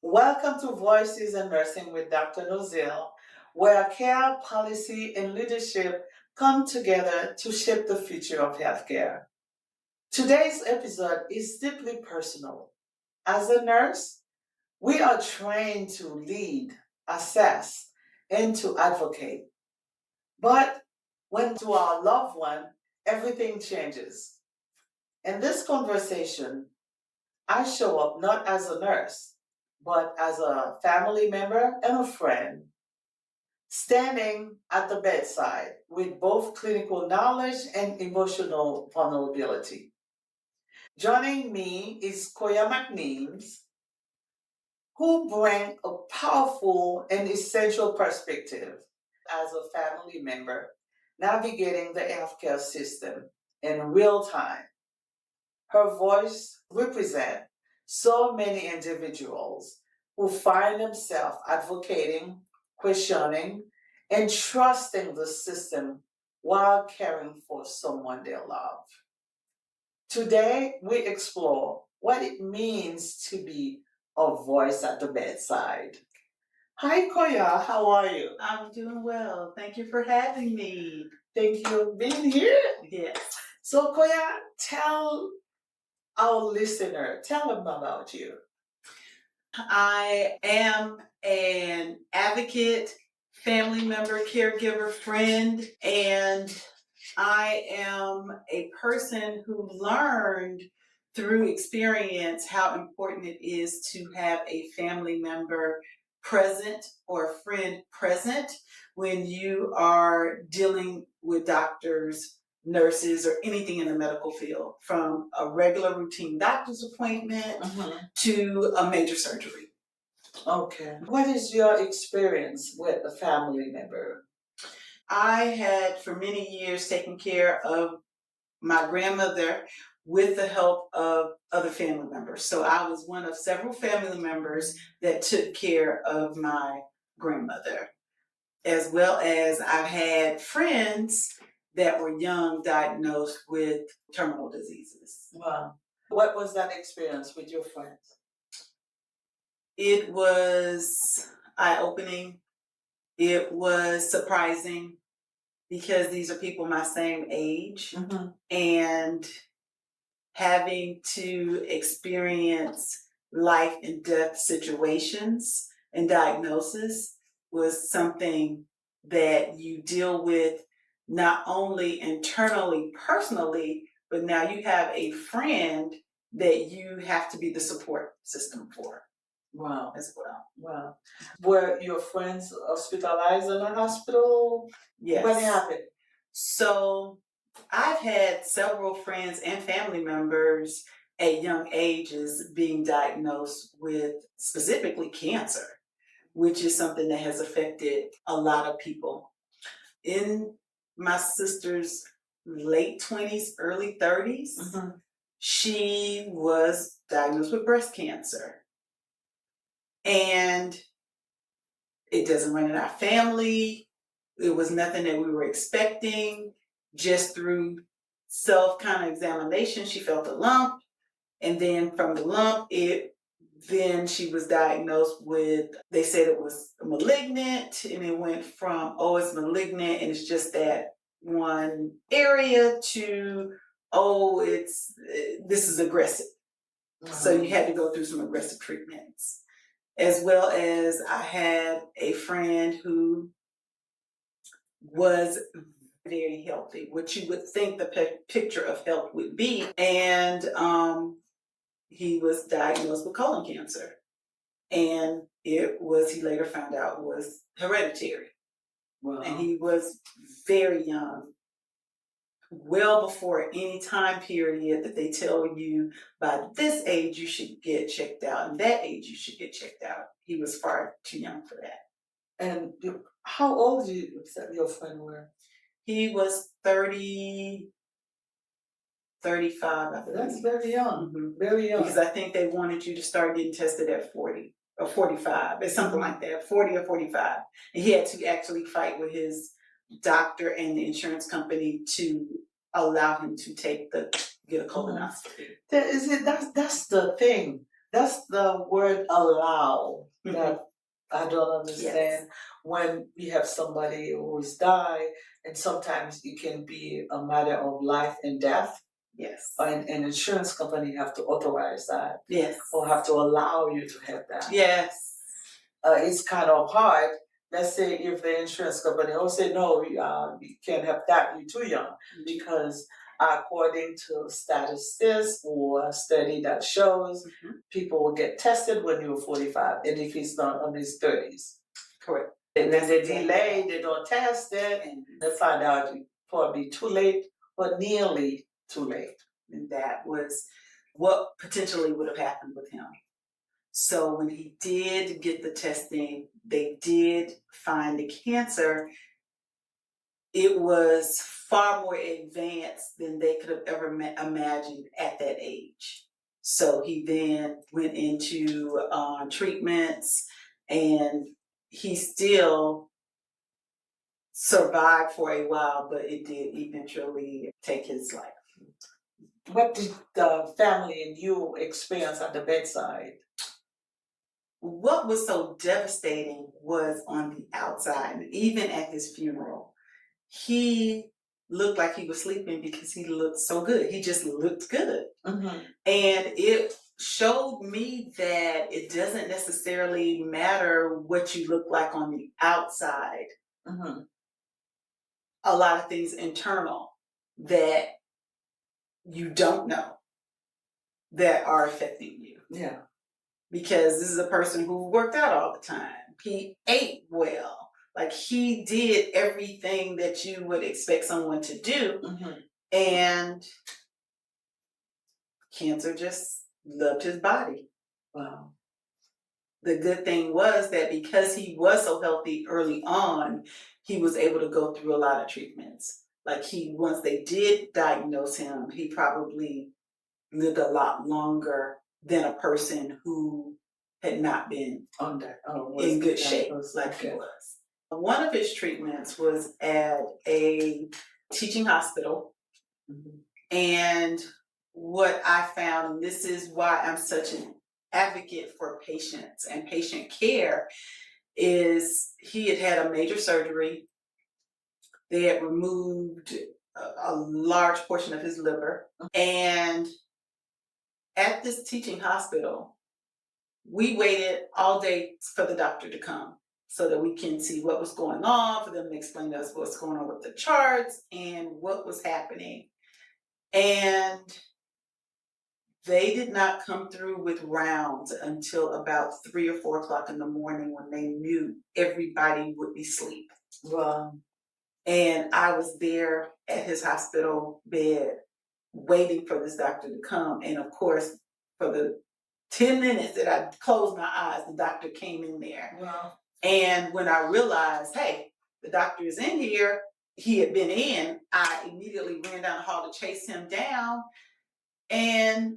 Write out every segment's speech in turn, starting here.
Welcome to Voices in Nursing with Dr. Nozil, where care, policy, and leadership come together to shape the future of healthcare. Today's episode is deeply personal. As a nurse, we are trained to lead, assess, and to advocate. But when to our loved one, everything changes. In this conversation, I show up not as a nurse, but as a family member and a friend, standing at the bedside with both clinical knowledge and emotional vulnerability. Joining me is Koya McNeams, who bring a powerful and essential perspective as a family member navigating the healthcare system in real time. Her voice represents so many individuals who find themselves advocating, questioning, and trusting the system while caring for someone they love. Today, we explore what it means to be a voice at the bedside. Hi, Koya, how are you? I'm doing well. Thank you for having me. Thank you for being here. Yes. So, Koya, tell our listener, tell them about you. I am an advocate, family member, caregiver, friend, and I am a person who learned through experience how important it is to have a family member present or a friend present when you are dealing with doctors, nurses, or anything in the medical field, from a regular routine doctor's appointment to a major surgery. Okay. What is your experience with a family member? I had for many years taken care of my grandmother with the help of other family members. So I was one of several family members that took care of my grandmother, as well as I've had friends that were young diagnosed with terminal diseases. Wow. What was that experience with your friends? It was eye-opening. It was surprising because these are people my same age, and having to experience life and death situations and diagnosis was something that you deal with not only internally, personally, but now you have a friend that you have to be the support system for. Wow. As well. Wow. Were your friends hospitalized in a hospital? Yes. What happened? So I've had several friends and family members at young ages being diagnosed with specifically cancer, which is something that has affected a lot of people. In my sister's late 20s, early 30s, she was diagnosed with breast cancer. And it doesn't run in our family. It was nothing that we were expecting. Just through self kind of examination, she felt a lump. And then from the lump, then she was diagnosed with, they said it was malignant, and it went from, oh, it's malignant and it's just that one area, to, oh, this is aggressive. So you had to go through some aggressive treatments. As well as I had a friend who was very healthy, which you would think the picture of health would be. And he was diagnosed with colon cancer. And he later found out was hereditary. Wow. And he was very young, well before any time period that they tell you by this age you should get checked out and that age you should get checked out. He was far too young for that. And how old did you said your friend were? He was 30, 35, I believe. That's very young. Very young. Because I think they wanted you to start getting tested at 40 or 45. It's something like that, 40 or 45. And he had to actually fight with his doctor and the insurance company to allow him to get a colonoscopy. That's the thing. That's the word allow Mhm. that I don't understand. When we have somebody who's died, and sometimes it can be a matter of life and death, Yes. and an insurance company have to authorize that Yes. or have to allow you to have that. Yes. It's kind of hard. Let's say if the insurance company will say, no, you can't have that, you're too young, because according to statistics or a study that shows people will get tested when you're 45, and if he's not on his 30s. Correct. And then they delay, they don't test it, and they find out probably too late, but nearly too late. And that was what potentially would have happened with him. So when he did get the testing, they did find the cancer. It was far more advanced than they could have ever imagined at that age. So he then went into treatments, and he still survived for a while, but it did eventually take his life. What did the family and you experience at the bedside? What was so devastating was on the outside, and even at his funeral, he looked like he was sleeping because he looked so good. He just looked good. Mm-hmm. And it showed me that it doesn't necessarily matter what you look like on the outside. Mm-hmm. A lot of things internal that you don't know that are affecting you. Yeah. Because this is a person who worked out all the time. He ate well. Like, he did everything that you would expect someone to do. Mm-hmm. And cancer just loved his body. Wow. The good thing was that because he was so healthy early on, he was able to go through a lot of treatments. Like, once they did diagnose him, he probably lived a lot longer than a person who had not been in good shape like he was. One of his treatments was at a teaching hospital. And what I found, and this is why I'm such an advocate for patients and patient care, is he had had a major surgery. They had removed a large portion of his liver. And at this teaching hospital, we waited all day for the doctor to come so that we can see what was going on, for them to explain to us what's going on with the charts and what was happening. And they did not come through with rounds until about 3 or 4 o'clock in the morning, when they knew everybody would be asleep. Wow. And I was there at his hospital bed waiting for this doctor to come. And of course, for the 10 minutes that I closed my eyes, the doctor came in there. Wow. And when I realized, hey, the doctor is in here, he had been in, I immediately ran down the hall to chase him down. And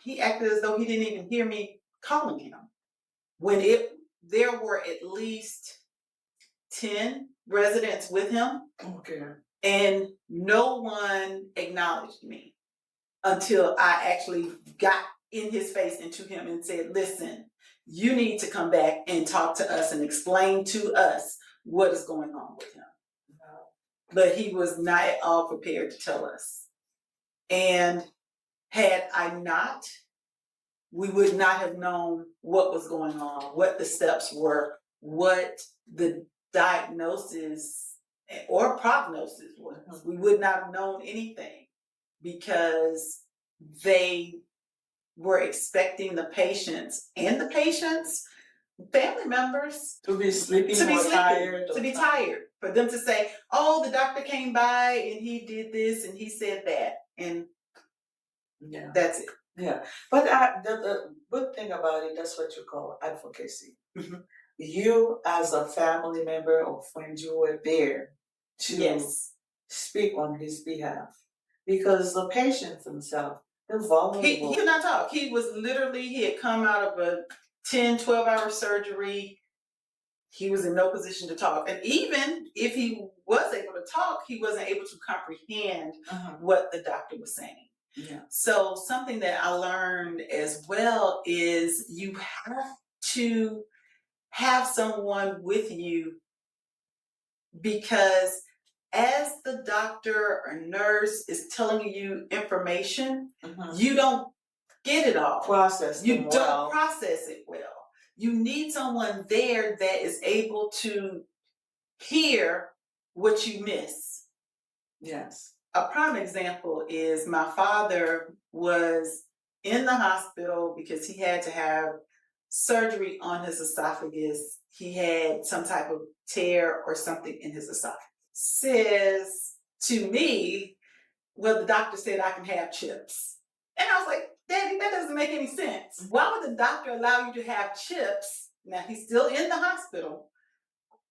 he acted as though he didn't even hear me calling him. When there were at least 10 residents with him. Okay. And no one acknowledged me until I actually got in his face and to him and said, listen, you need to come back and talk to us and explain to us what is going on with him. Wow. But he was not at all prepared to tell us. And had I not, we would not have known what was going on, what the steps were, what the diagnosis or prognosis was. We would not have known anything, because they were expecting the patients and the patients' family members to be sleeping, to be tired, tired, for them to say, oh, the doctor came by and he did this and he said that, and yeah, that's it. Yeah, but the good thing about it, that's what you call advocacy. Mm-hmm. You, as a family member or friend, you were there to speak on his behalf, because the patients themselves, they're vulnerable. He did not talk. He was literally, he had come out of a 10, 12-hour surgery. He was in no position to talk. And even if he was able to talk, he wasn't able to comprehend what the doctor was saying. Yeah. So something that I learned as well is you have to have someone with you, because as the doctor or nurse is telling you information, you don't get it all. You don't process it well. You need someone there that is able to hear what you miss. Yes. A prime example is my father was in the hospital because he had to have surgery on his esophagus. He had some type of tear or something in his esophagus. Says to me, well, the doctor said I can have chips. And I was like, Daddy, that doesn't make any sense. Why would the doctor allow you to have chips? Now he's still in the hospital.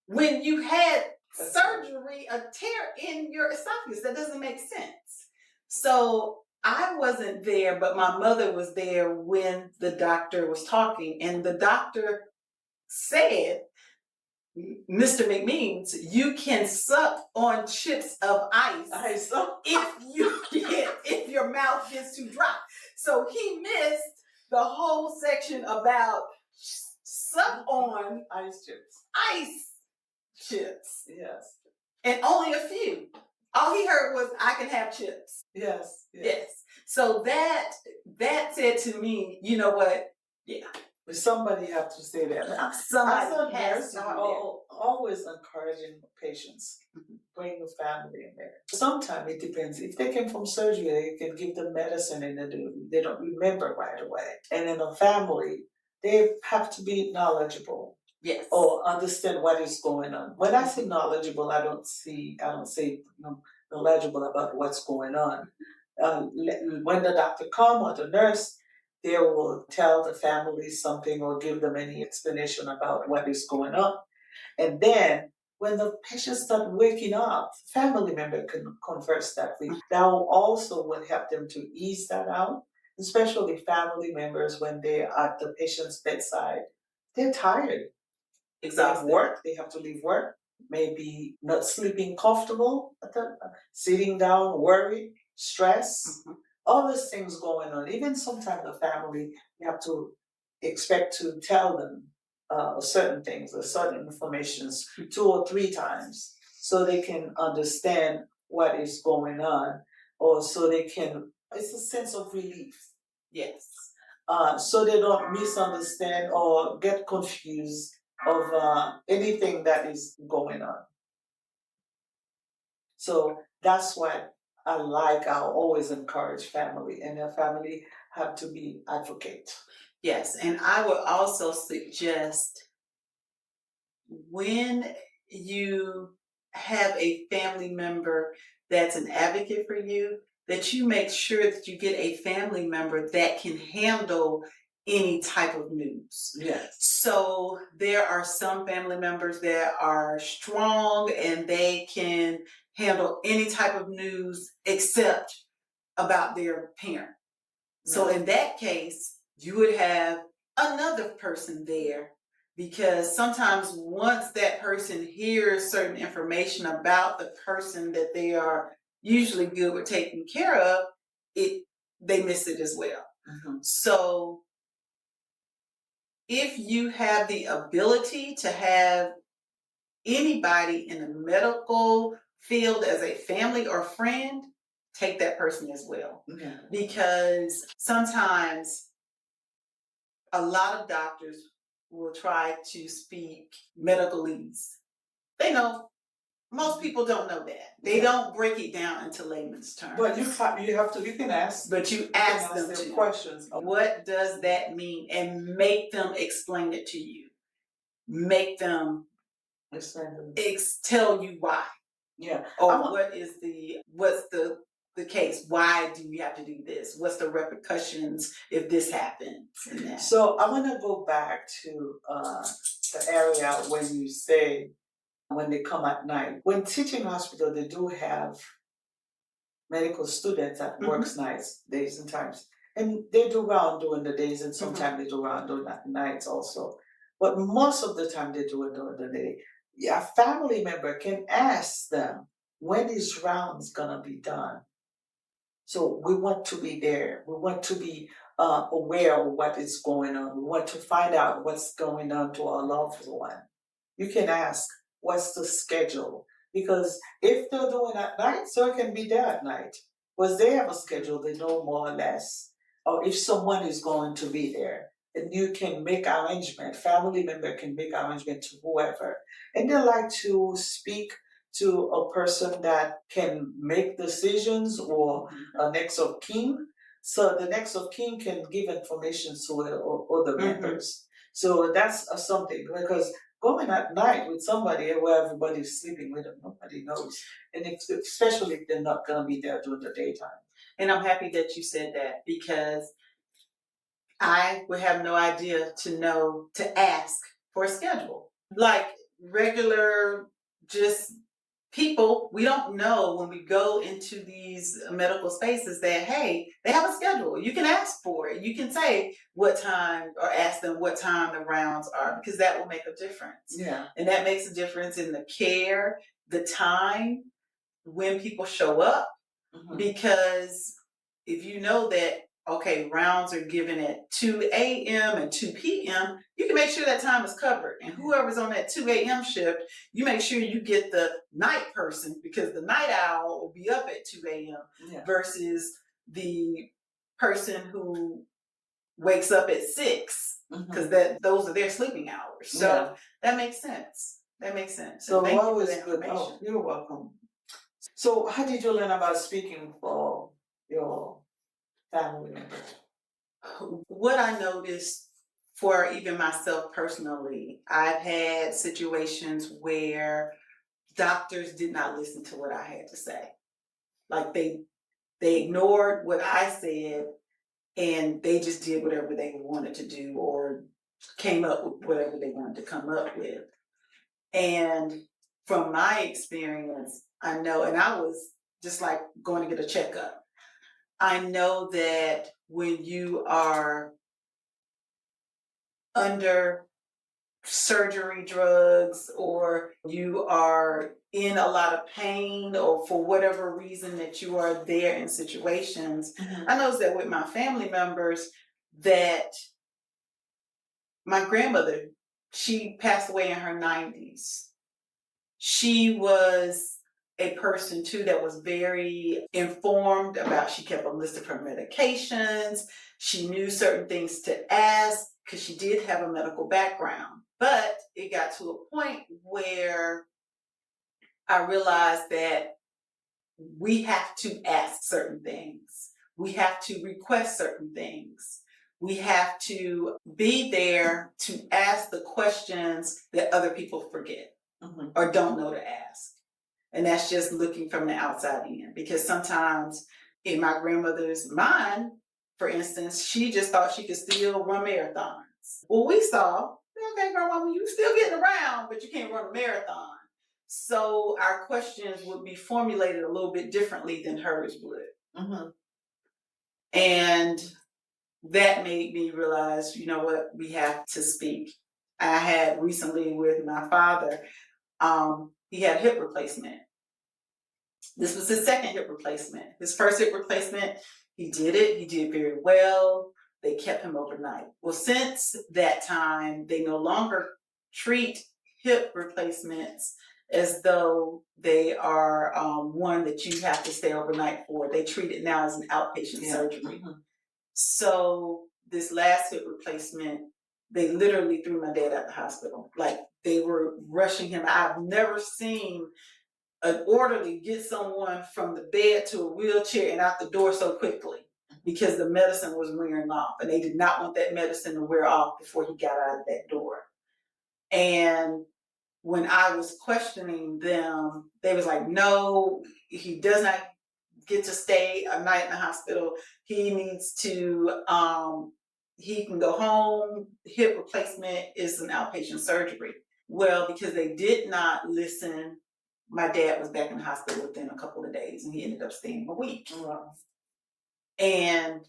When you had surgery, a tear in your esophagus, that doesn't make sense. So I wasn't there, but my mother was there when the doctor was talking, and the doctor said, Mr. McMeans, you can suck on chips of ice if your mouth gets too dry. So he missed the whole section about suck on ice chips. Yes. And only a few. All he heard was, I can have chips. Yes. So that said to me, you know what? Yeah. But somebody have to say that. Somebody has to. Always encouraging patients, bring the family in there. Sometimes it depends. If they came from surgery, you can give them medicine and they don't remember right away. And in a family, they have to be knowledgeable. Yes. Or understand what is going on. When I say knowledgeable, I don't say knowledgeable about what's going on. When the doctor comes or the nurse, they will tell the family something or give them any explanation about what is going on. And then when the patient start waking up, family member can converse that way. That will also would help them to ease that out, especially family members when they are at the patient's bedside. They're tired. Exhausted. They have to leave work, maybe not sleeping comfortable, sitting down, worried, stress, all these things going on. Even sometimes the family, you have to expect to tell them certain things or certain informations 2 or 3 times so they can understand what is going on, or so they can, it's a sense of relief. Yes. So they don't misunderstand or get confused of anything that is going on. So that's what I like. I always encourage family, and their family have to be advocate. Yes, and I would also suggest when you have a family member that's an advocate for you, that you make sure that you get a family member that can handle any type of news. Yes. So there are some family members that are strong and they can handle any type of news except about their parent. So in that case, you would have another person there, because sometimes once that person hears certain information about the person that they are usually good with taking care of, they miss it as well. So if you have the ability to have anybody in the medical field as a family or friend, take that person as well. Because sometimes a lot of doctors will try to speak medicalese. They know, most people don't know that. They don't break it down into layman's terms. But you can ask. But you ask them to questions. What does that mean? And make them explain it to you. Make them tell you why. Yeah. Or what's the case? Why do we have to do this? What's the repercussions if this happens? So I want to go back to the area when you say when they come at night. When teaching hospital, they do have medical students that works nights, days and times. And they do round during the days, and sometimes they do round during the nights also. But most of the time they do it during the day. A family member can ask them when these rounds gonna be done. So we want to be there. We want to be aware of what is going on. We want to find out what's going on to our loved one. You can ask, what's the schedule? Because if they're doing at night, so it can be there at night. Because they have a schedule, they know more or less. Or if someone is going to be there, and you can make arrangement, family member can make arrangement to whoever. And they like to speak to a person that can make decisions or a next of kin. So the next of kin can give information to other members. So that's something, because going at night with somebody where everybody's sleeping with them, nobody knows. And especially if they're not going to be there during the daytime. And I'm happy that you said that, because I would have no idea to ask for a schedule. Like regular, just people, we don't know when we go into these medical spaces that, hey, they have a schedule. You can ask for it. You can say what time, or ask them what time the rounds are, because that will make a difference. Yeah. And that makes a difference in the care, the time, when people show up. Because if you know that, okay, rounds are given at 2 a.m. and 2 p.m., you can make sure that time is covered. And whoever's on that 2 a.m. shift, you make sure you get the night person, because the night owl will be up at 2 a.m. versus the person who wakes up at 6, because those are their sleeping hours. So that makes sense. That makes sense. So thank what you was for that good? information. Oh, you're welcome. So how did you learn about speaking for your family members? What I noticed, for even myself personally, I've had situations where doctors did not listen to what I had to say. Like they ignored what I said, and they just did whatever they wanted to do, or came up with whatever they wanted to come up with. And from my experience, I know, and I was just like going to get a checkup. I know that when you are under surgery drugs, or you are in a lot of pain, or for whatever reason that you are there in situations. I noticed that with my family members, that my grandmother, she passed away in her 90s. She was a person too that was very informed about, she kept a list of her medications. She knew certain things to ask, because she did have a medical background. But it got to a point where I realized that we have to ask certain things. We have to request certain things. We have to be there to ask the questions that other people forget or don't know to ask. And that's just looking from the outside in. Because sometimes in my grandmother's mind, for instance, she just thought she could still run marathons. Well, we saw, okay, grandma, you still getting around, but you can't run a marathon. So our questions would be formulated a little bit differently than hers would. And that made me realize, you know what, we have to speak. I had recently with my father, he had a hip replacement. This was his second hip replacement. His first hip replacement, he did very well. They kept him overnight. Well, since that time, they no longer treat hip replacements as though they are one that you have to stay overnight for. They treat it now as an outpatient surgery. So this last hip replacement, they literally threw my dad out the hospital. Like, they were rushing him. I've never seen an orderly get someone from the bed to a wheelchair and out the door so quickly, because the medicine was wearing off, and they did not want that medicine to wear off before he got out of that door. And when I was questioning them, they was like, no, he does not get to stay a night in the hospital. He needs to, he can go home. Hip replacement is an outpatient surgery. Well, because they did not listen, my dad was back in the hospital within a couple of days, and he ended up staying a week. And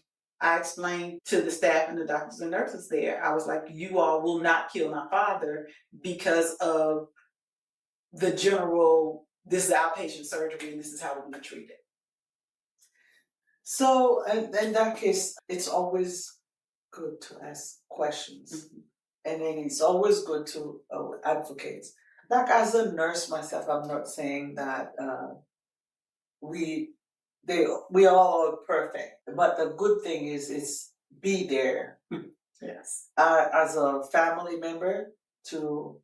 I explained to the staff and the doctors and nurses there, I was like, you all will not kill my father because of the general, this is outpatient surgery and this is how we're going to treat it. So in that case, it's always good to ask questions. And then it's always good to advocate. Like as a nurse myself, I'm not saying that we we all are perfect, but the good thing is be there. Yes. As a family member to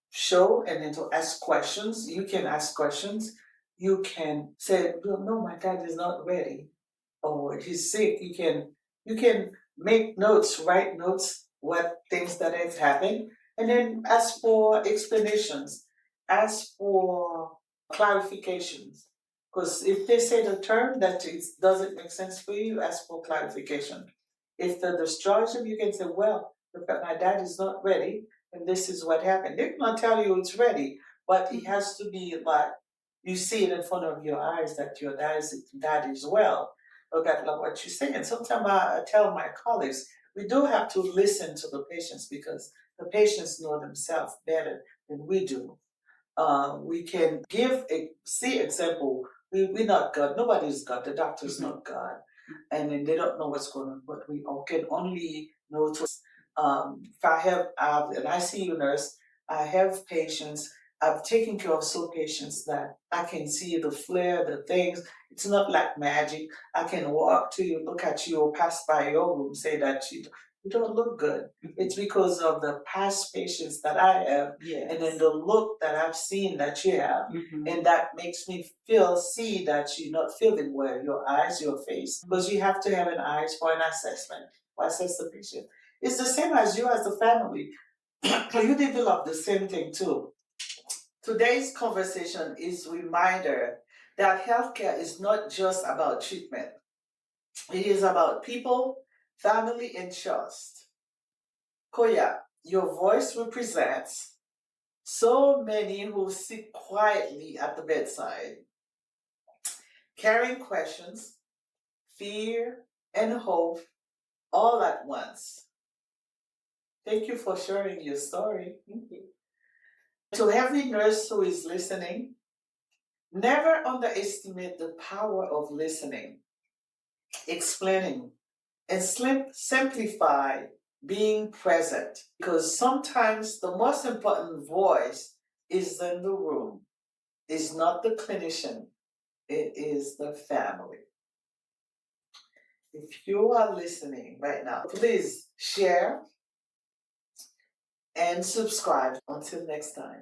show and then to ask questions. You can ask questions. You can say, no, my dad is not ready or he's sick. You can make notes, write notes, what things that has happened, and then ask for explanations, ask for clarifications. Because if they say the term that it doesn't make sense for you, ask for clarification. If they discharge him, you can say, well, look, my dad is not ready, and this is what happened. They cannot tell you it's ready, but it has to be like you see it in front of your eyes that your dad is well. Look at what you say. And sometimes I tell my colleagues, we do have to listen to the patients because the patients know themselves better than we do. We can see example. We're not God. Nobody's God. The doctor's not God, and then they don't know what's going on. But we all can only know to. If and I see you, nurse. I have patients. I've taken care of so patients that I can see the flare, the things. It's not like magic. I can walk to you, look at you, or pass by your room, say that you don't look good. It's because of the past patients that I have, Yes. and then the look that I've seen that you have, and that makes me see that you're not feeling well, your eyes, your face, because you have to have an eyes for an assessment, or assess the patient. It's the same as you as the family. You develop the same thing too. Today's conversation is a reminder that healthcare is not just about treatment. It is about people, family, and trust. Koya, your voice represents so many who sit quietly at the bedside, carrying questions, fear, and hope all at once. Thank you for sharing your story. Thank you. To every nurse who is listening, never underestimate the power of listening, explaining, and simplify being present. Because sometimes the most important voice is in the room, is not the clinician, it is the family. If you are listening right now, please share and subscribe. Until next time.